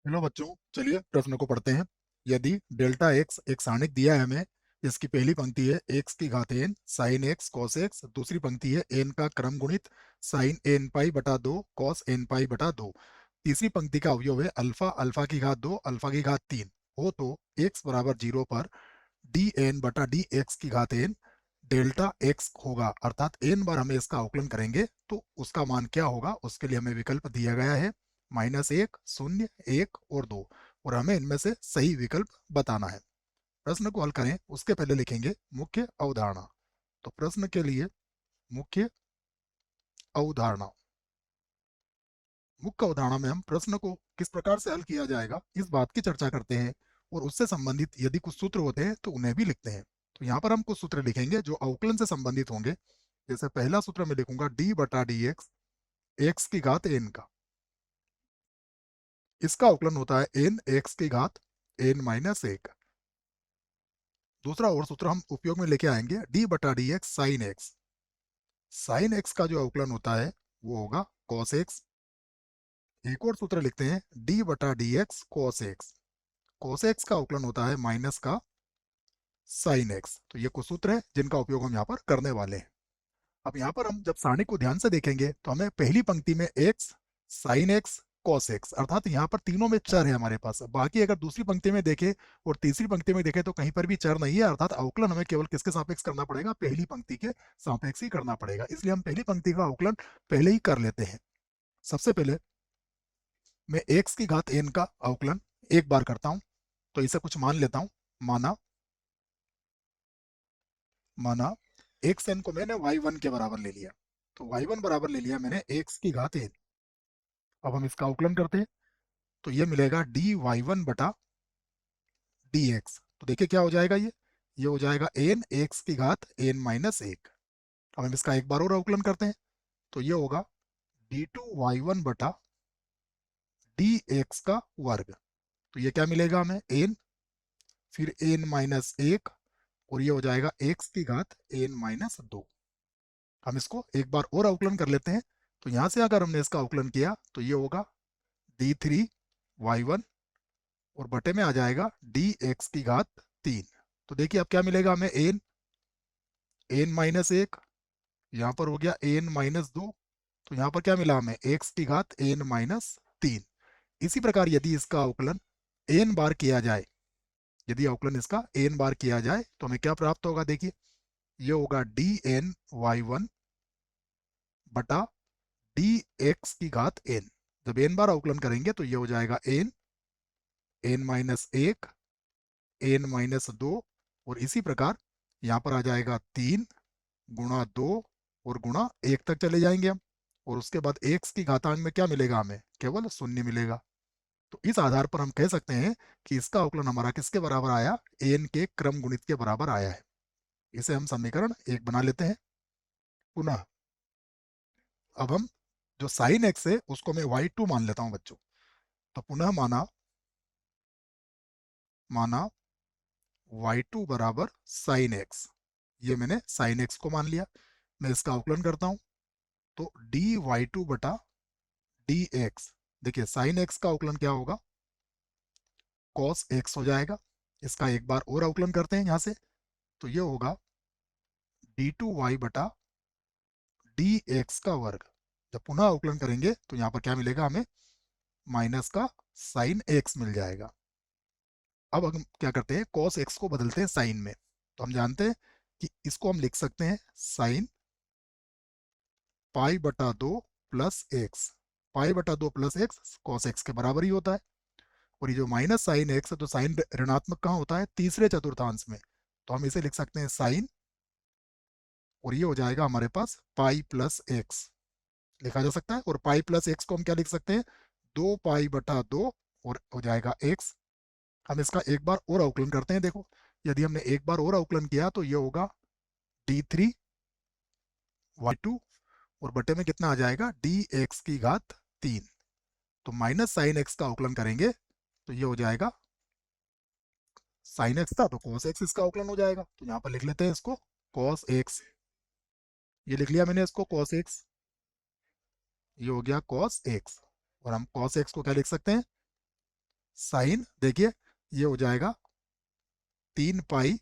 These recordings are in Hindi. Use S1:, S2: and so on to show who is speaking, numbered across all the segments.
S1: हेलो बच्चों, चलिए प्रश्न को पढ़ते हैं। यदि डेल्टा एक्स एक सारणिक दिया है हमें, जिसकी पहली पंक्ति है एक्स की घात n sine x cos x, दूसरी पंक्ति है एन का क्रम गुणित साइन एन पाई बटा दो कॉस एन पाई बटा दो, तीसरी पंक्ति का अवयव है अल्फा अल्फा की घात दो अल्फा की घात तीन हो, तो एक्स बराबर जीरो पर डी एन बटा डी एक्स की घात एन डेल्टा एक्स होगा। अर्थात एन बार हमें इसका अवकलन करेंगे तो उसका मान क्या होगा, उसके लिए हमें विकल्प दिया गया है माइनस एक, शून्य, एक और दो, और हमें इनमें से सही विकल्प बताना है। प्रश्न को हल करें उसके पहले लिखेंगे मुख्य अवधारणा। तो प्रश्न के लिए मुख्य अवधारणा, मुख्य अवधारणा में हम प्रश्न को किस प्रकार से हल किया जाएगा इस बात की चर्चा करते हैं, और उससे संबंधित यदि कुछ सूत्र होते हैं तो उन्हें भी लिखते हैं। तो यहाँ पर हम कुछ सूत्र लिखेंगे जो अवकलन से संबंधित होंगे। जैसे पहला सूत्र मैं लिखूंगा डी बटा डी एक्स, एक्स की घात एन का, इसका अवकलन होता है एन एक्स की घात एन माइनस एक। दूसरा और सूत्र हम उपयोग में लेके आएंगे डी बटा D x sine x, sine x का जो अवकलन होता है वो होगा कॉस एक्स। एक और सूत्र लिखते हैं डी बटा D x cos x, cos x का अवकलन होता है माइनस का साइन एक्स। तो ये कुछ सूत्र है जिनका उपयोग हम यहाँ पर करने वाले हैं। अब यहाँ पर हम जब सारणी को ध्यान से देखेंगे तो हमें पहली पंक्ति में x sign x cos x, अर्थात यहाँ पर तीनों में चर है हमारे पास। बाकी अगर दूसरी पंक्ति में देखें और तीसरी पंक्ति में देखें तो कहीं पर भी चर नहीं है, अर्थात अवकलन हमें केवल किसके सापेक्ष करना पड़ेगा, पहली पंक्ति के सापेक्ष ही करना पड़ेगा। इसलिए हम पहली पंक्ति का अवकलन पहले ही कर लेते हैं। सबसे पहले मैं एक्स की घात एन का अवकलन एक बार करता हूं, तो इसे कुछ मान लेता हूं। माना माना एक्स एन को मैंने वाई वन के बराबर ले लिया, तो वाई वन बराबर ले लिया मैंने एक्स की घात एन। अब हम इसका अवकलन करते हैं तो ये मिलेगा डी वाई वन बटा डी एक्स। तो देखिए क्या हो जाएगा, ये हो जाएगा एन एक्स की घात एन माइनस एक। अब हम इसका एक बार और अवकलन करते हैं तो ये होगा डी टू वाई वन बटा डी एक्स का वर्ग। तो ये क्या मिलेगा हमें, एन, फिर एन माइनस एक, और ये हो जाएगा एक्स की घात एन माइनस दो। हम इसको एक बार और अवकलन कर लेते हैं। तो यहां से अगर हमने इसका अवकलन किया तो ये होगा डी थ्री वाई वन, और बटे में आ जाएगा डी एक्स की घात तीन। तो देखिए अब क्या मिलेगा हमें, एन एन माइनस एक, यहाँ पर हो गया एन माइनस दो, तो यहाँ पर क्या मिला हमें, एक्स की घात एन माइनस तीन। इसी प्रकार यदि इसका अवकलन एन बार किया जाए, यदि अवकलन इसका एन बार किया जाए तो हमें क्या प्राप्त होगा, देखिए ये होगा डी एन वाई वन बटा डी एक्स की घात एन। जब एन बार अवकलन करेंगे तो ये हो जाएगा एन एन माइनस एक एन माइनस दो, और इसी प्रकार यहाँ पर आ जाएगा तीन गुणा दो और गुणा एक तक चले जाएंगे हम, और उसके बाद एक्स की घातांक में क्या मिलेगा, हमें केवल शून्य मिलेगा। तो इस आधार पर हम कह सकते हैं कि इसका अवकलन हमारा किसके बराबर आया, एन के क्रम गुणित के बराबर आया है। इसे हम समीकरण एक बना लेते हैं। पुनः अब हम जो साइन एक्स है उसको मैं वाई टू मान लेता हूं बच्चों। तो पुनः माना माना वाई टू बराबर साइन एक्स, ये मैंने साइन एक्स को मान लिया। मैं इसका अवकलन करता हूं तो डी वाई टू बटा डी एक्स, देखिए साइन एक्स का अवकलन क्या होगा, कॉस एक्स हो जाएगा। इसका एक बार और अवकलन करते हैं यहाँ से, तो ये होगा डी टू वाई बटा डी एक्स का वर्ग। जब पुनः अवकलन करेंगे तो यहाँ पर क्या मिलेगा हमें, माइनस का साइन एक्स मिल जाएगा। अब हम क्या करते हैं, कॉस एक्स को बदलते हैं साइन में। तो हम जानते हैं कि इसको हम लिख सकते हैं साइन पाई बटा दो प्लस एक्स, पाई बटा दो प्लस एक्स कॉस एक्स के बराबर ही होता है। और ये जो माइनस साइन एक्स है, तो साइन ऋणात्मक कहाँ होता है, तीसरे चतुर्थांश में। तो हम इसे लिख सकते हैं साइन, और ये हो जाएगा हमारे पास पाई प्लस एक्स लिखा जा सकता है। और पाई प्लस एक्स को हम क्या लिख सकते हैं, दो पाई बटा दो, और हो जाएगा एक्स। हम इसका एक बार और अवकलन करते हैं। देखो यदि हमने एक बार और अवकलन किया तो ये होगा डी थ्री वाई टू, और बटे में कितना आ जाएगा, डी एक्स की घात तीन। तो माइनस साइन एक्स का अवकलन करेंगे तो ये हो जाएगा, साइन एक्स था तो कॉस एक्स इसका अवकलन हो जाएगा। तो यहाँ पर लिख लेते हैं इसको कॉस एक्स, ये लिख लिया मैंने इसको कॉस एक्स, ये हो गया कॉस एक्स। और हम कॉस एक्स को क्या लिख सकते हैं, साइन, देखिए ये हो जाएगा 3 पाई,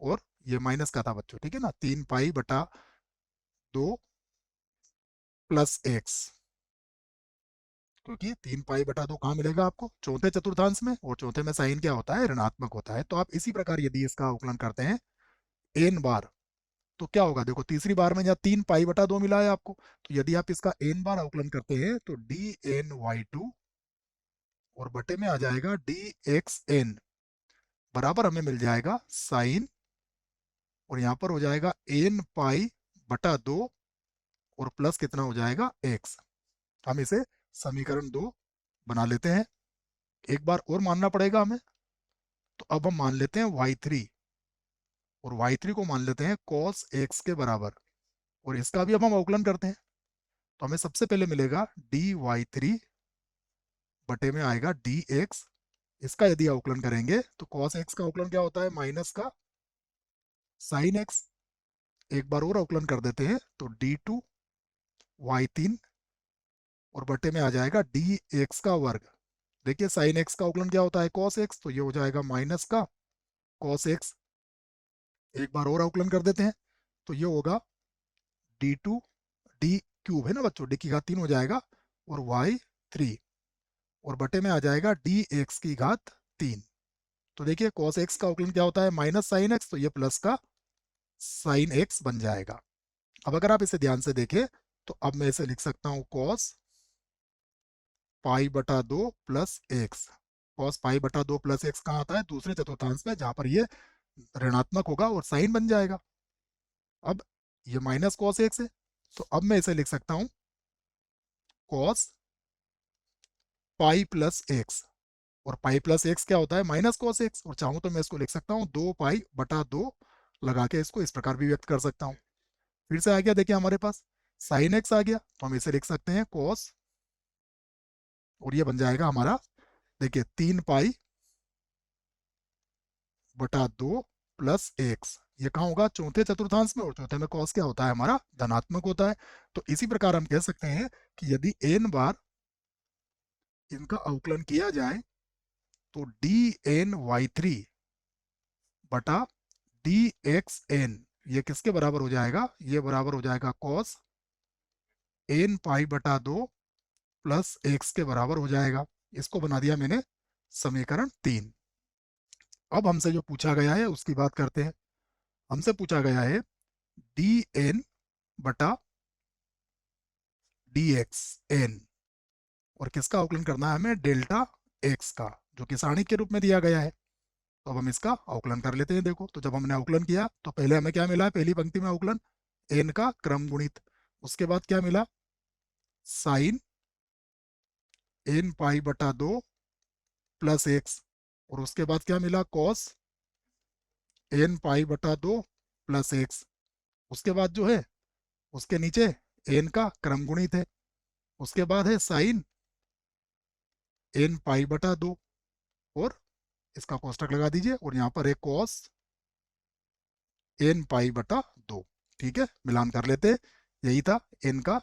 S1: और ये माइनस का था बच्चों, ठीक है ना, 3 पाई बटा 2 प्लस एक्स, क्योंकि 3 पाई बटा 2 कहाँ मिलेगा आपको, चौथे चतुर्थांश में, और चौथे में साइन क्या होता है, ऋणात्मक होता है। तो आप इसी प्रकार यदि इसका अवकलन करते हैं एन बार, तो क्या होगा, देखो तीसरी बार में यहाँ 3 पाई बटा 2 मिला है आपको, तो यदि आप इसका एन बार अवकलन करते हैं तो dn/2 और बटे में आ जाएगा dxn बराबर हमें मिल जाएगा साइन, और यहाँ पर हो जाएगा n पाई बटा 2 और प्लस कितना हो जाएगा x। हम इसे समीकरण 2 बना लेते हैं। एक बार और मानना पड़ेगा हमें, तो अब हम मान लेते हैं y3, और y3 को मान लेते हैं cos x के बराबर, और इसका भी अब हम अवकलन करते हैं। तो हमें सबसे पहले मिलेगा dy3 बटे में आएगा dx, इसका यदि अवकलन करेंगे तो cos x का अवकलन क्या होता है, माइनस का sin x। एक बार और अवकलन कर देते हैं तो d2y3 और बटे में आ जाएगा dx का वर्ग। देखिए sin x का अवकलन क्या होता है, cos x, तो ये हो जाएगा माइनस का cos x। एक बार और अवकलन कर देते हैं तो ये होगा d2 d क्यूब है ना बच्चों, d की घात 3 हो जाएगा, और y3 और बटे में आ जाएगा dx की घात 3। तो देखिए cos x का अवकलन क्या होता है, माइनस साइन x, तो ये प्लस का साइन x बन जाएगा। अब अगर आप इसे ध्यान से देखें तो अब मैं इसे लिख सकता हूँ cos पाई/2 प्लस एक्स। cos पाई/2 प्लस एक्स कहाँ आता है, दूसरे चतुर्थांश में, जहां पर ये ऋणात्मक होगा और साइन बन जाएगा। अब ये माइनस cos एक्स है, तो अब मैं इसे लिख सकता हूँ cos पाई प्लस एक्स, और पाई प्लस एक्स क्या होता है, माइनस cos एक्स, और चाहूँ तो मैं इसको लिख सकता हूँ 2 पाई/2 लगा के इसको इस प्रकार भी व्यक्त कर सकता हूँ। फिर से आ गया, देखिए हमारे पास साइन एक्स आ गया, तो हम इसे लिख सकते हैं cos, और ये बन जाएगा हमारा, देखिए 3 पाई/2 प्लस एक्स। ये कहाँ होगा, चौथे चतुर्थांश में, और चौथे में cos क्या होता है हमारा, धनात्मक होता है। तो इसी प्रकार हम कह सकते हैं कि यदि n बार इनका अवकलन किया जाए तो dny3 बटा dxn ये किसके बराबर हो जाएगा, ये बराबर हो जाएगा cos n पाई/2 प्लस एक्स के बराबर हो जाएगा। इसको बना दिया मैंने समीकरण 3। अब हमसे जो पूछा गया है उसकी बात करते हैं। हमसे पूछा गया है dn बटा dxn, और किसका अवकलन करना है हमें, डेल्टा x का, जो कि सारणी के रूप में दिया गया है। तो अब हम इसका अवकलन कर लेते हैं। देखो, तो जब हमने अवकलन किया तो पहले हमें क्या मिला है, पहली पंक्ति में अवकलन n का क्रम गुणित, उसके बाद क्या मिला, साइन n पाई/2 प्लस एक्स, और उसके बाद क्या मिला, cos n पाई/2 प्लस एक्स। उसके बाद जो है उसके नीचे n का क्रम गुणित है, उसके बाद है साइन n पाई/2, और इसका कोष्टक लगा दीजिए, और यहाँ पर है cos n पाई/2। ठीक है, मिलान कर लेते हैं। यही था n का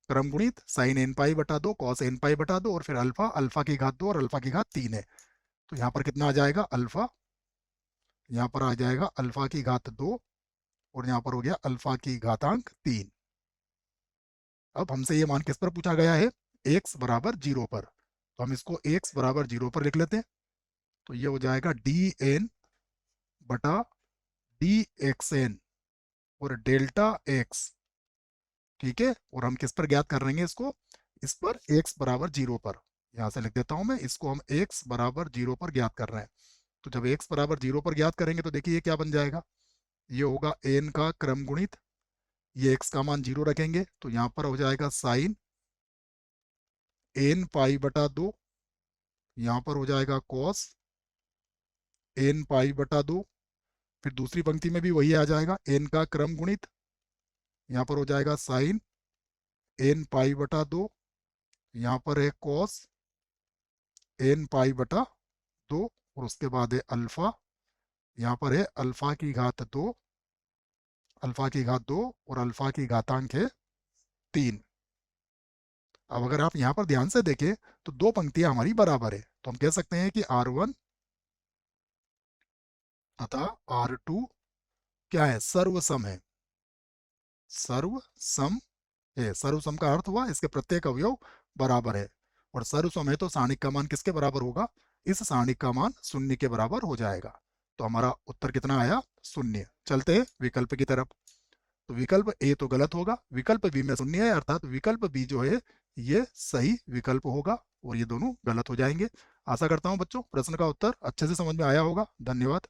S1: क्रम गुणित, साइन n पाई/2, cos n पाई/2, और फिर अल्फा, अल्फा की घात 2 और अल्फा की घात 3 है। तो यहाँ पर कितना आ जाएगा, अल्फा, यहाँ पर आ जाएगा अल्फा की घात 2, और यहाँ पर हो गया अल्फा की घातांक 3। अब हमसे ये मान किस पर पूछा गया है, x बराबर 0 पर, तो हम इसको x बराबर 0 पर लिख लेते हैं। तो ये हो जाएगा dn बटा dxn और डेल्टा x। ठीक है, और हम किस पर ज्ञात कर रहे हैं इसको, इस पर x बराबर 0 पर, यहाँ से लिख देता हूं मैं, इसको हम x बराबर 0 पर ज्ञात कर रहे हैं। तो जब x बराबर 0 पर ज्ञात करेंगे तो देखिए ये क्या बन जाएगा, ये होगा n का क्रम गुणित, ये x का मान 0 रखेंगे तो यहाँ पर हो जाएगा साइन n पाई/2, यहाँ पर हो जाएगा cos n पाई/2, फिर दूसरी पंक्ति में भी वही आ जाएगा, n का क्रम गुणित, यहाँ पर हो जाएगा साइन n पाई/2, यहाँ पर है cos n पाई/2, और उसके बाद है अल्फा, यहाँ पर है अल्फा की घात 2, अल्फा की घात 2, और अल्फा की घातांक है 3। अब अगर आप यहाँ पर ध्यान से देखें तो दो पंक्तियां हमारी बराबर है, तो हम कह सकते हैं कि R1 तथा R2 क्या है, सर्वसम है। सर्वसम है, सर्वसम का अर्थ हुआ इसके प्रत्येक अवयव बराबर है, और सर्वसम है तो सारणिक का मान किसके बराबर होगा, इस सारणिक का मान शून्य के बराबर हो जाएगा। तो हमारा उत्तर कितना आया, शून्य। चलते हैं विकल्प की तरफ। तो विकल्प ए तो गलत होगा, विकल्प बी में शून्य है, अर्थात विकल्प बी जो है ये सही विकल्प होगा, और ये दोनों गलत हो जाएंगे। आशा करता हूं बच्चों प्रश्न का उत्तर अच्छे से समझ में आया होगा। धन्यवाद।